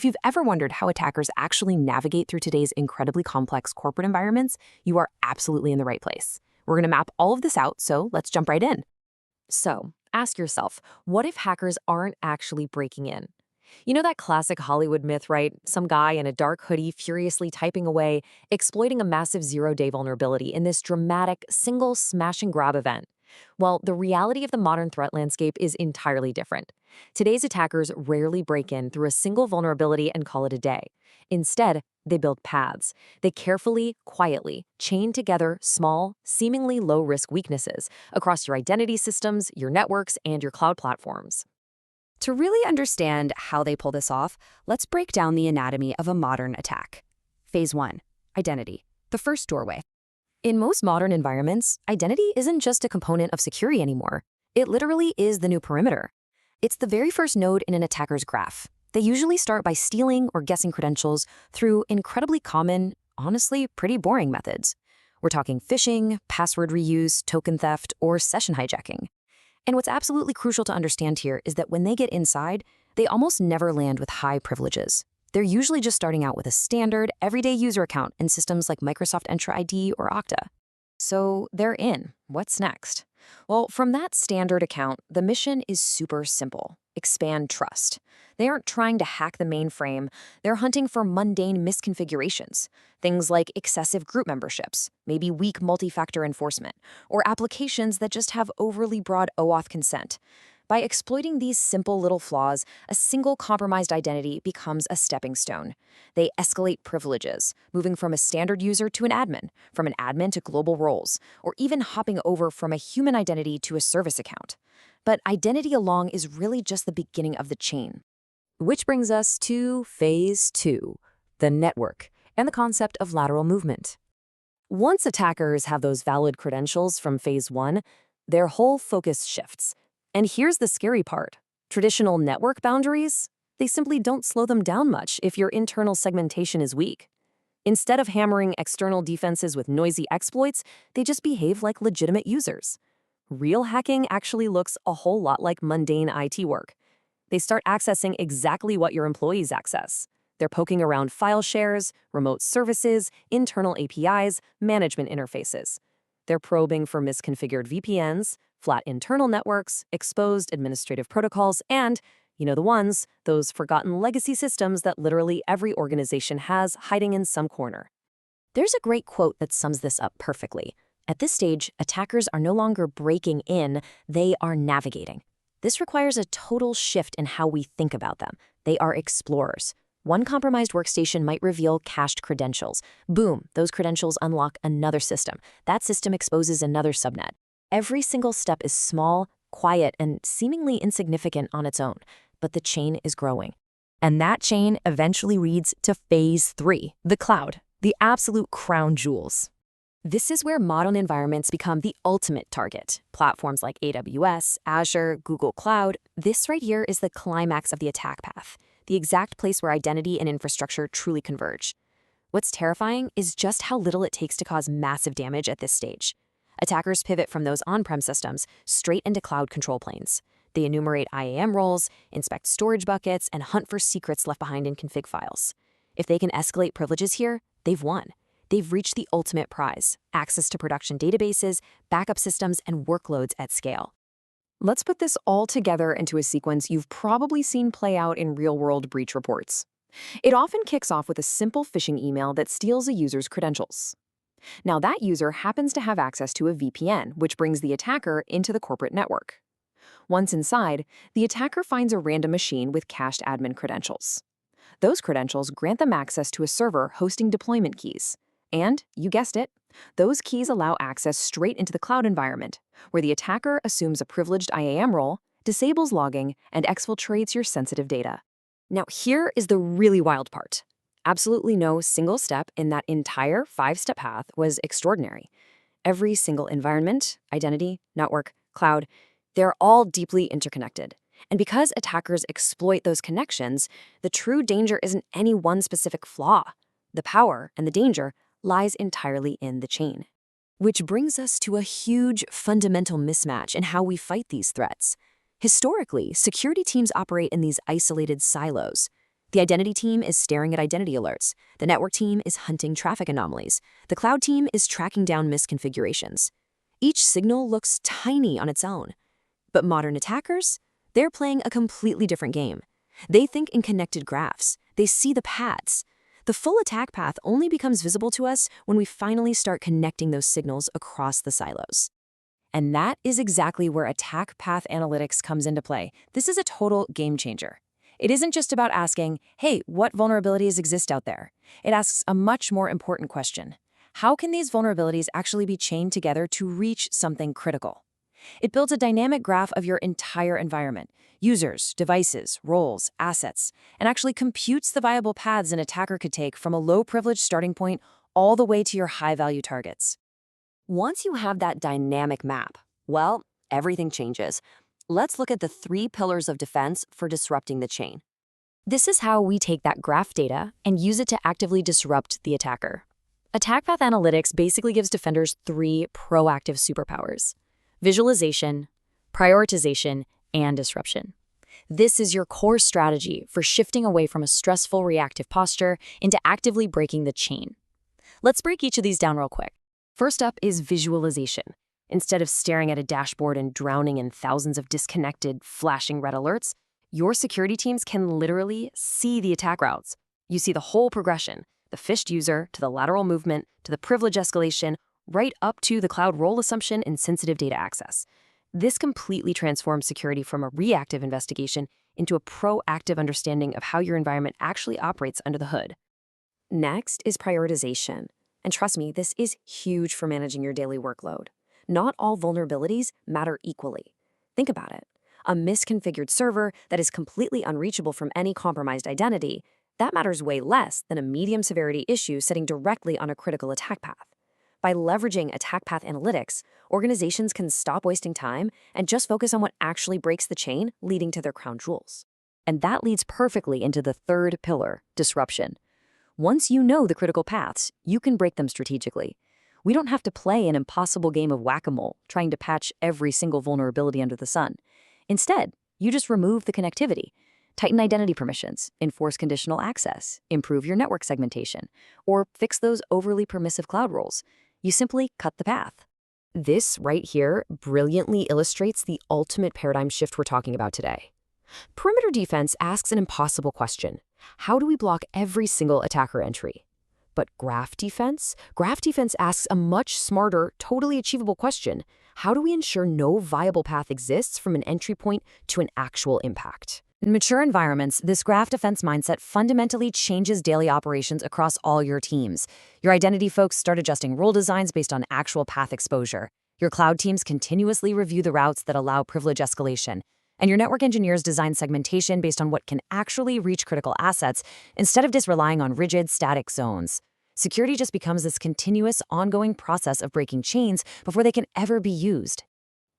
If you've ever wondered how attackers actually navigate through today's incredibly complex corporate environments, you are absolutely in the right place. We're going to map all of this out, so let's jump right in. So, ask yourself, what if hackers aren't actually breaking in? You know that classic Hollywood myth, right? Some guy in a dark hoodie furiously typing away, exploiting a massive zero-day vulnerability in this dramatic, single smash and grab event. Well, the reality of the modern threat landscape is entirely different. Today's attackers rarely break in through a single vulnerability and call it a day. Instead, they build paths. They carefully, quietly chain together small, seemingly low-risk weaknesses across your identity systems, your networks, and your cloud platforms. To really understand how they pull this off, let's break down the anatomy of a modern attack. Phase 1. Identity. The first doorway. In most modern environments, identity isn't just a component of security anymore. It literally is the new perimeter. It's the very first node in an attacker's graph. They usually start by stealing or guessing credentials through incredibly common, honestly pretty boring methods. We're talking phishing, password reuse, token theft, or session hijacking. And what's absolutely crucial to understand here is that when they get inside, they almost never land with high privileges. They're usually just starting out with a standard, everyday user account in systems like Microsoft Entra ID or Okta. So they're in. What's next? Well, from that standard account, the mission is super simple. Expand trust. They aren't trying to hack the mainframe. They're hunting for mundane misconfigurations. Things like excessive group memberships, maybe weak multi-factor enforcement, or applications that just have overly broad OAuth consent. By exploiting these simple little flaws, a single compromised identity becomes a stepping stone. They escalate privileges, moving from a standard user to an admin, from an admin to global roles, or even hopping over from a human identity to a service account. But identity alone is really just the beginning of the chain. Which brings us to Phase 2, the network, and the concept of lateral movement. Once attackers have those valid credentials from Phase 1, their whole focus shifts. And here's the scary part. Traditional network boundaries, they simply don't slow them down much if your internal segmentation is weak. Instead of hammering external defenses with noisy exploits, they just behave like legitimate users. Real hacking actually looks a whole lot like mundane IT work. They start accessing exactly what your employees access. They're poking around file shares, remote services, internal APIs, management interfaces. They're probing for misconfigured VPNs, flat internal networks, exposed administrative protocols, and, you know the ones, those forgotten legacy systems that literally every organization has hiding in some corner. There's a great quote that sums this up perfectly. At this stage, attackers are no longer breaking in, they are navigating. This requires a total shift in how we think about them. They are explorers. One compromised workstation might reveal cached credentials. Boom, those credentials unlock another system. That system exposes another subnet. Every single step is small, quiet, and seemingly insignificant on its own, but the chain is growing. And that chain eventually leads to Phase 3, the cloud, the absolute crown jewels. This is where modern environments become the ultimate target. Platforms like AWS, Azure, Google Cloud, this right here is the climax of the attack path, the exact place where identity and infrastructure truly converge. What's terrifying is just how little it takes to cause massive damage at this stage. Attackers pivot from those on-prem systems straight into cloud control planes. They enumerate IAM roles, inspect storage buckets, and hunt for secrets left behind in config files. If they can escalate privileges here, they've won. They've reached the ultimate prize, access to production databases, backup systems, and workloads at scale. Let's put this all together into a sequence you've probably seen play out in real-world breach reports. It often kicks off with a simple phishing email that steals a user's credentials. Now, that user happens to have access to a VPN, which brings the attacker into the corporate network. Once inside, the attacker finds a random machine with cached admin credentials. Those credentials grant them access to a server hosting deployment keys. And, you guessed it, those keys allow access straight into the cloud environment, where the attacker assumes a privileged IAM role, disables logging, and exfiltrates your sensitive data. Now, here is the really wild part. Absolutely no single step in that entire 5-step path was extraordinary. Every single environment, identity, network, cloud, they're all deeply interconnected. And because attackers exploit those connections, the true danger isn't any one specific flaw. The power and the danger lies entirely in the chain. Which brings us to a huge fundamental mismatch in how we fight these threats. Historically, security teams operate in these isolated silos. The identity team is staring at identity alerts. The network team is hunting traffic anomalies. The cloud team is tracking down misconfigurations. Each signal looks tiny on its own. But modern attackers? They're playing a completely different game. They think in connected graphs. They see the paths. The full attack path only becomes visible to us when we finally start connecting those signals across the silos. And that is exactly where attack path analytics comes into play. This is a total game changer. It isn't just about asking, hey, what vulnerabilities exist out there? It asks a much more important question. How can these vulnerabilities actually be chained together to reach something critical? It builds a dynamic graph of your entire environment, users, devices, roles, assets, and actually computes the viable paths an attacker could take from a low-privilege starting point all the way to your high-value targets. Once you have that dynamic map, well, everything changes. Let's look at the 3 pillars of defense for disrupting the chain. This is how we take that graph data and use it to actively disrupt the attacker. Attack path analytics basically gives defenders 3 proactive superpowers: visualization, prioritization, and disruption. This is your core strategy for shifting away from a stressful reactive posture into actively breaking the chain. Let's break each of these down real quick. First up is visualization. Instead of staring at a dashboard and drowning in thousands of disconnected, flashing red alerts, your security teams can literally see the attack routes. You see the whole progression, the phished user to the lateral movement to the privilege escalation, right up to the cloud role assumption and sensitive data access. This completely transforms security from a reactive investigation into a proactive understanding of how your environment actually operates under the hood. Next is prioritization. And trust me, this is huge for managing your daily workload. Not all vulnerabilities matter equally. Think about it. A misconfigured server that is completely unreachable from any compromised identity, that matters way less than a medium severity issue sitting directly on a critical attack path. By leveraging attack path analytics, organizations can stop wasting time and just focus on what actually breaks the chain, leading to their crown jewels. And that leads perfectly into the 3rd pillar, disruption. Once you know the critical paths, you can break them strategically. We don't have to play an impossible game of whack-a-mole, trying to patch every single vulnerability under the sun. Instead, you just remove the connectivity, tighten identity permissions, enforce conditional access, improve your network segmentation, or fix those overly permissive cloud roles. You simply cut the path. This right here brilliantly illustrates the ultimate paradigm shift we're talking about today. Perimeter defense asks an impossible question. How do we block every single attacker entry? But graph defense asks a much smarter, totally achievable question. How do we ensure no viable path exists from an entry point to an actual impact? In mature environments, this graph defense mindset fundamentally changes daily operations across all your teams. Your identity folks start adjusting role designs based on actual path exposure. Your cloud teams continuously review the routes that allow privilege escalation. And your network engineers design segmentation based on what can actually reach critical assets instead of just relying on rigid, static zones. Security just becomes this continuous, ongoing process of breaking chains before they can ever be used.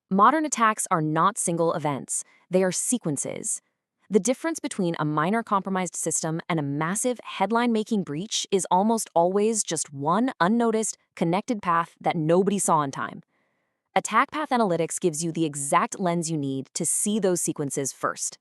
Modern attacks are not single events. They are sequences. The difference between a minor compromised system and a massive headline-making breach is almost always just one unnoticed, connected path that nobody saw in time. Attack Path Analytics gives you the exact lens you need to see those sequences first.